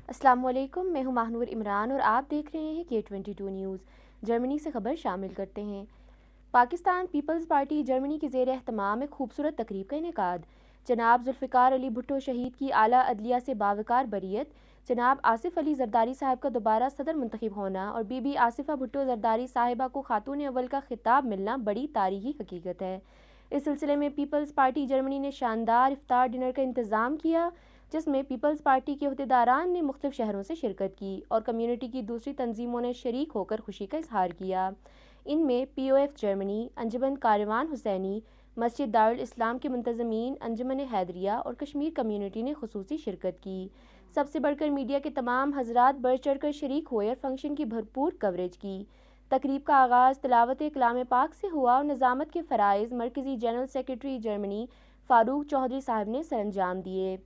السلام علیکم، میں ہوں ماہنور عمران اور آپ دیکھ رہے ہیں K22 نیوز۔ جرمنی سے خبر شامل کرتے ہیں۔ پاکستان پیپلز پارٹی جرمنی کے زیر اہتمام ایک خوبصورت تقریب کا انعقاد۔ جناب ذوالفقار علی بھٹو شہید کی اعلیٰ عدلیہ سے باوقار بریت، جناب آصف علی زرداری صاحب کا دوبارہ صدر منتخب ہونا اور بی بی آصفہ بھٹو زرداری صاحبہ کو خاتون اول کا خطاب ملنا بڑی تاریخی حقیقت ہے۔ اس سلسلے میں پیپلز پارٹی جرمنی نے شاندار افطار ڈنر کا انتظام کیا، جس میں پیپلز پارٹی کے عہدیداران نے مختلف شہروں سے شرکت کی اور کمیونٹی کی دوسری تنظیموں نے شریک ہو کر خوشی کا اظہار کیا۔ ان میں پی او ایف جرمنی، انجمن کاروان حسینی، مسجد دارالاسلام کے منتظمین، انجمن حیدریہ اور کشمیر کمیونٹی نے خصوصی شرکت کی۔ سب سے بڑھ کر میڈیا کے تمام حضرات بڑھ چڑھ کر شریک ہوئے اور فنکشن کی بھرپور کوریج کی۔ تقریب کا آغاز تلاوت کلام پاک سے ہوا اور نظامت کے فرائض مرکزی جنرل سیکریٹری جرمنی فاروق چودھری صاحب نے سر انجام دیے۔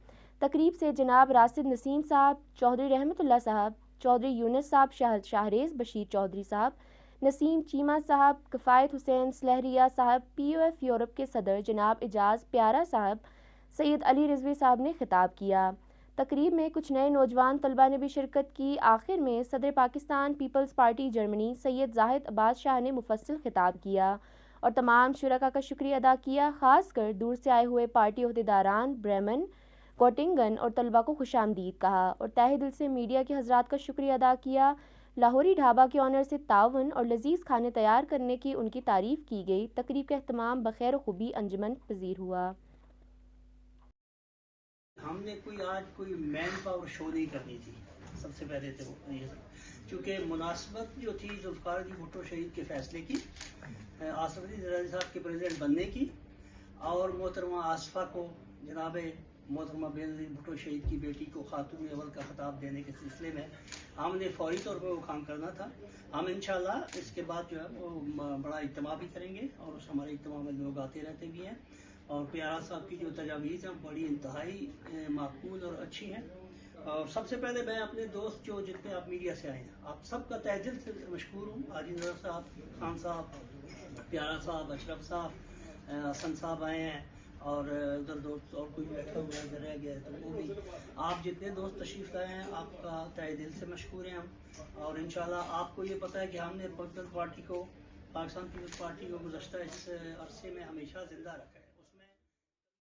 تقریب سے جناب راشد نسیم صاحب، چودھری رحمت اللہ صاحب، چودھری یونس صاحب، شاہریز بشیر چودھری صاحب، نسیم چیمہ صاحب، کفایت حسین سلہریہ صاحب، پی او ایف یورپ کے صدر جناب اعجاز پیارا صاحب، سید علی رضوی صاحب نے خطاب کیا۔ تقریب میں کچھ نئے نوجوان طلباء نے بھی شرکت کی۔ آخر میں صدر پاکستان پیپلز پارٹی جرمنی سید زاہد عباس شاہ نے مفصل خطاب کیا اور تمام شرکاء کا شکریہ ادا کیا، خاص کر دور سے آئے ہوئے پارٹی عہدیداران بریمن، گوٹنگن اور طلباء کو خوش آمدید کہا اور تہہ دل سے میڈیا کے حضرات کا شکریہ ادا کیا۔ لاہوری ڈھابہ کے آنر سے تعاون اور لذیذ کھانے تیار کرنے کی ان کی تعریف کی گئی۔ تقریب کا اہتمام بخیر و خوبی انجمن پذیر ہوا۔ ہم نے آج کوئی مین پاور شو نہیں کرنی تھی، سب سے پہلے تو چونکہ مناسبت جو تھی ذوالفقار علی بھٹو شہید کے فیصلے کی، آصف علی زرداری صاحب کے پریزیڈنٹ بننے کی اور محترمہ آصفہ کو جناب محترمہ بینظیر بھٹو شہید کی بیٹی کو خاتون اول کا خطاب دینے کے سلسلے میں ہم نے فوری طور پہ وہ کام کرنا تھا۔ ہم انشاءاللہ اس کے بعد جو ہے وہ بڑا اجتماع بھی کریں گے اور ہمارے اجتماع میں لوگ آتے رہتے بھی ہیں، اور پیارا صاحب کی جو تجاویز ہیں بڑی انتہائی معقول اور اچھی ہیں۔ اور سب سے پہلے میں اپنے دوست جو جتنے آپ میڈیا سے آئے ہیں، آپ سب کا تہ دل سے مشکور ہوں۔ حاجی نظر صاحب، خان صاحب، پیارا صاحب، اشرف صاحب، حسن صاحب آئے ہیں اور ادھر دوست اور کوئی بیٹھا ہوا ہے ادھر رہ گیا ہے، تو وہ بھی آپ جتنے دوست تشریف لائے ہیں آپ کا تہ دل سے مشکور ہیں ہم۔ اور انشاءاللہ آپ کو یہ پتہ ہے کہ ہم نے پیپلز پارٹی کو، پاکستان پیپلز پارٹی کو گزشتہ اس عرصے میں ہمیشہ زندہ رکھا ہے۔